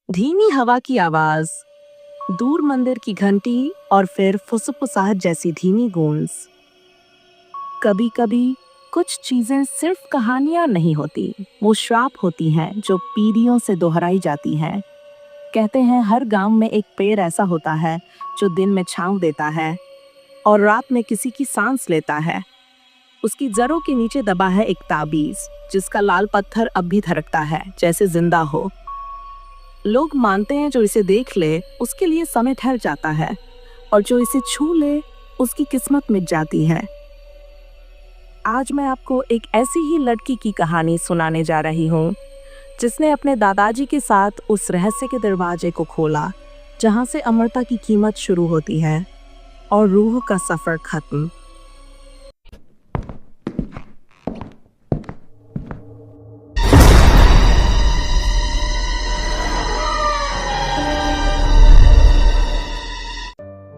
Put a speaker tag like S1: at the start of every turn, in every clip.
S1: धीमी हवा की आवाज, दूर मंदिर की घंटी और फिर फुसफुसाहट जैसी धीमी गूंज। कभी कभी कुछ चीजें सिर्फ कहानियां नहीं होती, वो श्राप होती हैं जो पीढ़ियों से दोहराई जाती हैं। कहते हैं हर गांव में एक पेड़ ऐसा होता है जो दिन में छांव देता है और रात में किसी की सांस लेता है। उसकी जड़ों के नीचे दबा है एक ताबीज जिसका लाल पत्थर अब भी धड़कता है जैसे जिंदा हो। लोग मानते हैं जो इसे देख ले उसके लिए समय ठहर जाता है और जो इसे छू ले उसकी किस्मत मिट जाती है। आज मैं आपको एक ऐसी ही लड़की की कहानी सुनाने जा रही हूँ जिसने अपने दादाजी के साथ उस रहस्य के दरवाजे को खोला जहाँ से अमरता की कीमत शुरू होती है और रूह का सफर खत्म।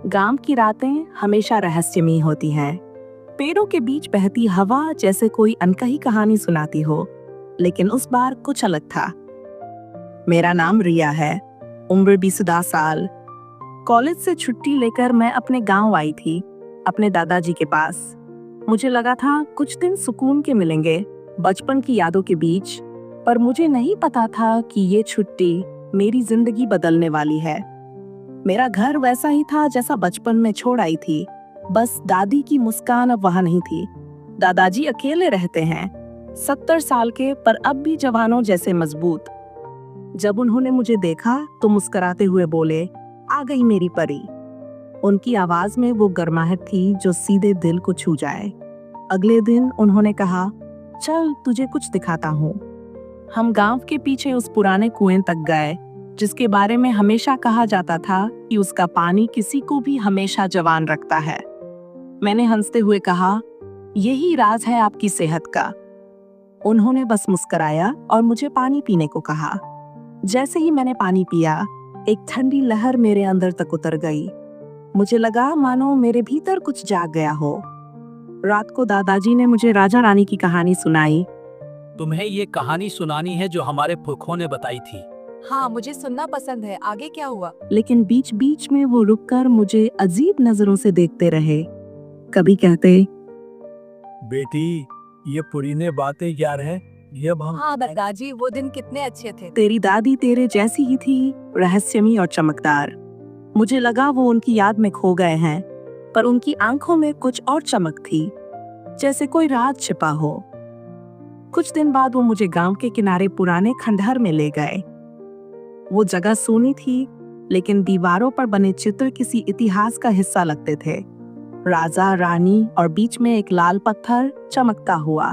S1: गांव की रातें हमेशा रहस्यमयी होती हैं। पेड़ों के बीच बहती हवा जैसे कोई अनकही कहानी सुनाती हो, लेकिन उस बार कुछ अलग था। मेरा नाम रिया है, उम्र 20 साल। कॉलेज से छुट्टी लेकर मैं अपने गांव आई थी, अपने दादाजी के पास। मुझे लगा था कुछ दिन सुकून के मिलेंगे बचपन की यादों के बीच, पर मुझे नहीं पता था कि ये छुट्टी मेरी जिंदगी बदलने वाली है। मेरा घर वैसा ही था जैसा बचपन में छोड़ आई थी, बस दादी की मुस्कान अब वहां नहीं थी। दादाजी अकेले रहते हैं, 70 साल के, पर अब भी जवानों जैसे मजबूत। जब उन्होंने मुझे देखा तो मुस्कुराते हुए बोले, आ गई मेरी परी। उनकी आवाज में वो गर्माहट थी जो सीधे दिल को छू जाए। अगले दिन उन्होंने कहा, चल तुझे कुछ दिखाता हूँ। हम गांव के पीछे उस पुराने कुएं तक गए जिसके बारे में हमेशा कहा जाता था कि उसका पानी किसी को भी हमेशा जवान रखता है। मैंने हंसते हुए कहा, यही राज है आपकी सेहत का। उन्होंने बस मुस्कुराया और मुझे पानी पीने को कहा। जैसे ही मैंने पानी पिया, एक ठंडी लहर मेरे अंदर तक उतर गई। मुझे लगा मानो मेरे भीतर कुछ जाग गया हो। रात को दादाजी ने मुझे राजा रानी की कहानी सुनाई।
S2: तुम्हें ये कहानी सुनानी है जो हमारे पुरखों ने बताई थी?
S3: हाँ, मुझे सुनना पसंद है। आगे क्या हुआ?
S1: लेकिन बीच बीच में वो रुककर मुझे अजीब नजरों से देखते रहे। कभी कहते,
S2: बेटी, ये पुरानी बातें यार है, ये हम।
S3: हाँ दादाजी, वो दिन कितने अच्छे थे।
S1: तेरी दादी तेरे जैसी ही थी, रहस्यमयी और चमकदार। मुझे लगा वो उनकी याद में खो गए हैं, पर उनकी आंखों में कुछ और चमक थी, जैसे कोई राज छिपा हो। कुछ दिन बाद वो मुझे गांव के किनारे पुराने खंडहर में ले गए। वो जगह सूनी थी, लेकिन दीवारों पर बने चित्र किसी इतिहास का हिस्सा लगते थे। राजा, रानी और बीच में एक लाल पत्थर चमकता हुआ।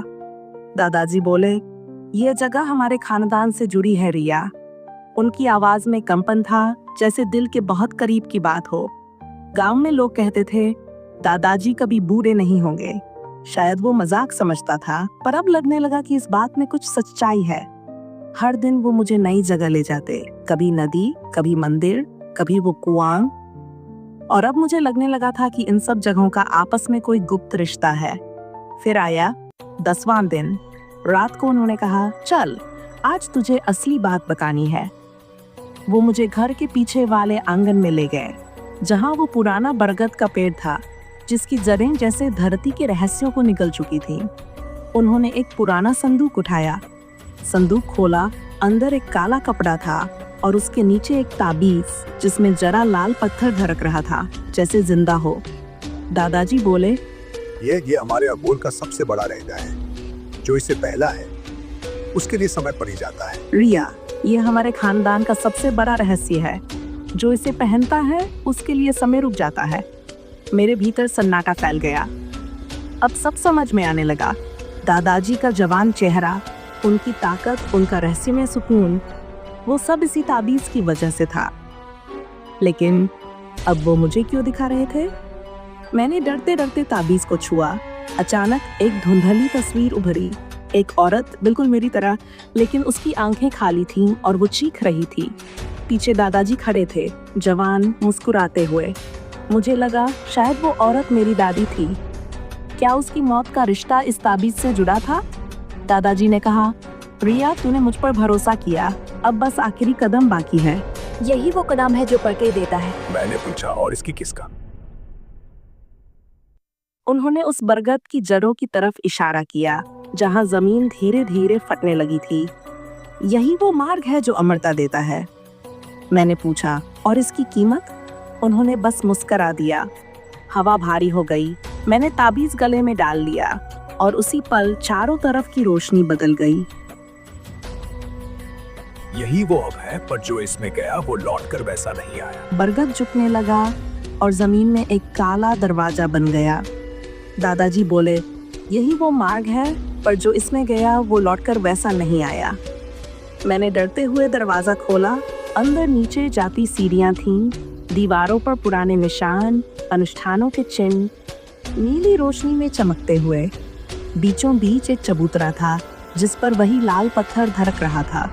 S1: दादाजी बोले, ये जगह हमारे खानदान से जुड़ी है रिया। उनकी आवाज में कंपन था, जैसे दिल के बहुत करीब की बात हो। गांव में लोग कहते थे, दादाजी कभी बूढ़े नहीं होंगे। शायद वो मजाक समझता था, पर अब लगने लगा कि इस बात में कुछ सच्चाई है। हर दिन वो मुझे नई जगह ले जाते, कभी नदी, कभी मंदिर, कभी वो कुआं। और अब मुझे लगने लगा था कि इन सब जगहों का आपस में कोई गुप्त रिश्ता है। फिर आया 10वां दिन। रात को उन्होंने कहा, चल आज तुझे असली बात बतानी है। वो मुझे घर के पीछे वाले आंगन में ले गए, जहां वो पुराना बरगद का पेड़ था जिसकी जड़ें जैसे धरती के रहस्यों को निगल चुकी थी। उन्होंने एक पुराना संदूक उठाया। संदूक खोला, अंदर एक काला कपड़ा था और उसके नीचे एक ताबीज जिसमें जरा लाल पत्थर धड़क रहा था जैसे जिंदा हो। दादाजी बोले,
S4: ये हमारे अबोल का सबसे बड़ा रहता है। जो इसे पहला है उसके लिए समय पड़ ही जाता है।
S1: रिया, ये हमारे खानदान का सबसे बड़ा रहस्य है। जो इसे पहनता है उसके लिए समय रुक जाता है। मेरे भीतर सन्नाटा फैल गया। अब सब समझ में आने लगा। दादाजी का जवान चेहरा, उनकी ताकत, उनका रहस्यमय सुकून, वो सब इसी ताबीज की वजह से था। लेकिन अब वो मुझे क्यों दिखा रहे थे? मैंने डरते डरते ताबीज को छुआ। अचानक एक धुंधली तस्वीर उभरी। एक औरत, बिल्कुल मेरी तरह, लेकिन उसकी आंखें खाली थीं और वो चीख रही थी। पीछे दादाजी खड़े थे, जवान, मुस्कुराते हुए। मुझे लगा शायद वो औरत मेरी दादी थी। क्या उसकी मौत का रिश्ता इस ताबीज से जुड़ा था? दादाजी ने कहा, रिया, तूने मुझ पर भरोसा किया, अब बस आखिरी कदम बाकी है।
S3: यही वो कदम है जो करके देता है।
S4: मैंने पूछा, और इसकी किसका?
S1: उन्होंने उस बरगद की जड़ों की तरफ इशारा किया जहां जमीन धीरे धीरे फटने लगी थी। यही वो मार्ग है जो अमरता देता है। मैंने पूछा, और इसकी कीमत? उन्होंने बस मुस्करा दिया। हवा भारी हो गई। मैंने ताबीज गले में डाल लिया और उसी पल चारों तरफ की रोशनी बदल गई।
S4: यही वो अब है, पर जो इसमें गया वो लौटकर वैसा नहीं आया।
S1: बरगद झुकने लगा और जमीन में एक काला दरवाजा बन गया। दादाजी बोले, यही वो मार्ग है, पर जो इसमें गया वो लौटकर वैसा नहीं आया। मैंने डरते हुए दरवाजा खोला। अंदर नीचे जाती सीढ़ियां थीं, दीवारों पर पुराने निशान, अनुष्ठानों के चिन्ह नीली रोशनी में चमकते हुए। बीचों बीच एक चबूतरा था जिस पर वही लाल पत्थर धड़क रहा था।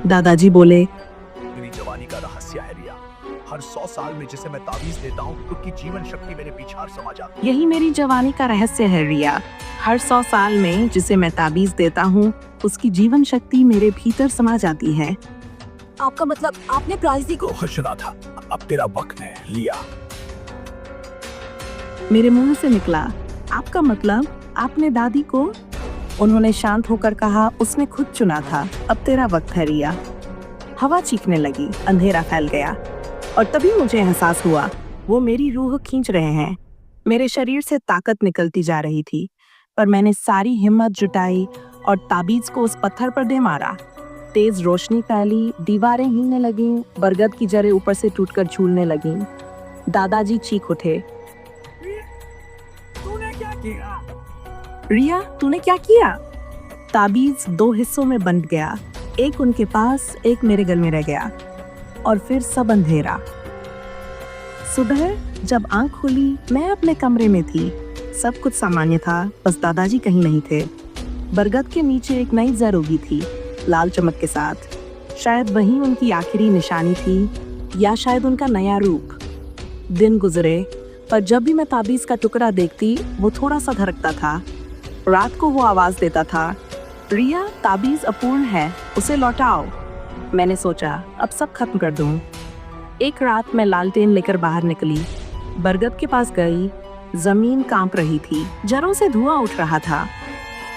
S1: दादाजी बोले,
S4: मेरी जवानी का रहस्य है रिया। हर 100 साल में जिसे मैं ताबीज देता हूँ, उसकी जीवन शक्ति मेरे पीछे समा जाती है।
S1: यही मेरी जवानी का रहस्य है रिया। हर 100 साल में जिसे मैं ताबीज देता हूँ, उसकी जीवन शक्ति मेरे भीतर समा जाती है।
S3: आपका मतलब आपने प्राइजी को?
S4: को खशना था, अब तेरा वक्त है लिया।
S1: मेरे मुंह से निकला, आपका मतलब आपने दादी को? उन्होंने शांत होकर कहा, उसने खुद चुना था, अब तेरा वक्त है रिया। हवा चीखने लगी, अंधेरा फैल गया और तभी मुझे एहसास हुआ वो मेरी रूह खींच रहे हैं। मेरे शरीर से ताकत निकलती जा रही थी, पर मैंने सारी हिम्मत जुटाई और ताबीज को उस पत्थर पर दे मारा। तेज रोशनी फैली, दीवारें हिलने लगीं, बरगद की जड़ें ऊपर से टूटकर झूलने लगीं। दादाजी चीख उठे,
S2: तूने क्या किया?
S1: रिया, तूने क्या किया? ताबीज 2 हिस्सों में बंट गया, एक उनके पास, एक मेरे गल में रह गया और फिर सब अंधेरा। सुबह जब आंख खुली, मैं अपने कमरे में थी। सब कुछ सामान्य था, बस दादाजी कहीं नहीं थे। बरगद के नीचे एक नई जड़ उगी थी, लाल चमक के साथ। शायद वही उनकी आखिरी निशानी थी, या शायद उनका नया रूप। दिन गुजरे, पर जब भी मैं ताबीज का टुकड़ा देखती, वो थोड़ा सा धड़कता था। रात को वो आवाज देता था, रिया, ताबीज अपूर्ण है, उसे लौटाओ। मैंने सोचा, अब सब खत्म कर दूं। एक रात मैं लालटेन लेकर बाहर निकली, बरगद के पास गई। जमीन कांप रही थी, जड़ों से धुआं उठ रहा था।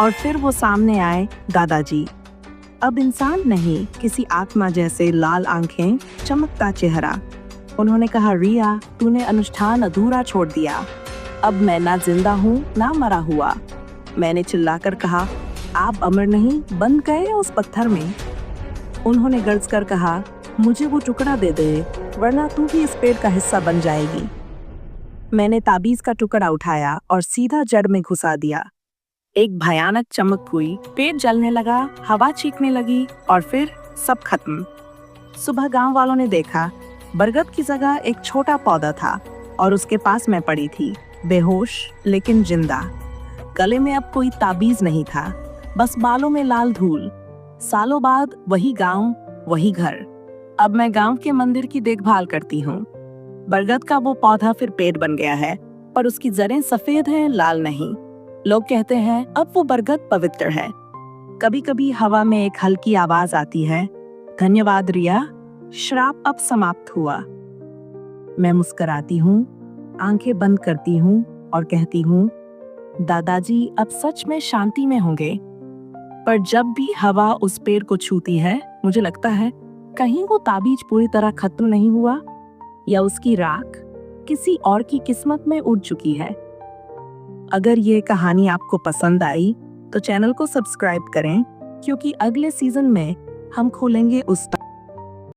S1: और फिर वो सामने आए, दादाजी। अब इंसान नहीं, किसी आत्मा जैसे, लाल आंखें, चमकता चेहरा। उन्होंने कहा, रिया, तूने अनुष्ठान अधूरा छोड़ दिया। अब मैं ना जिंदा हूँ ना मरा हुआ। मैंने चिल्लाकर कहा, आप अमर नहीं, बंद गए उस पत्थर में। उन्होंने गर्ज कर कहा, मुझे वो टुकड़ा दे दे, वरना तू भी इस पेड़ का हिस्सा बन जाएगी। मैंने ताबीज का टुकड़ा उठाया और सीधा जड़ में घुसा दिया। एक भयानक चमक हुई, पेड़ जलने लगा, हवा चीखने लगी और फिर सब खत्म। सुबह गांव वालों ने देखा, बरगद की जगह एक छोटा पौधा था और उसके पास मैं पड़ी थी, बेहोश लेकिन जिंदा। गले में अब कोई ताबीज नहीं था, बस बालों में लाल धूल। सालों बाद वही गांव, वही घर। अब मैं गांव के मंदिर की देखभाल करती हूँ। बरगद का वो पौधा फिर पेड़ बन गया है, पर उसकी जड़ें सफेद हैं, लाल नहीं। लोग कहते हैं अब वो बरगद पवित्र है। कभी कभी हवा में एक हल्की आवाज आती है, धन्यवाद रिया, श्राप अब समाप्त हुआ। मैं मुस्कुराती हूँ, आंखें बंद करती हूँ और कहती हूँ, दादाजी अब सच में शांति में होंगे। पर जब भी हवा उस पेड़ को छूती है, मुझे लगता है कहीं वो ताबीज पूरी तरह खत्म नहीं हुआ, या उसकी राख किसी और की किस्मत में उड़ चुकी है। अगर ये कहानी आपको पसंद आई तो चैनल को सब्सक्राइब करें, क्योंकि अगले सीजन में हम खोलेंगे उस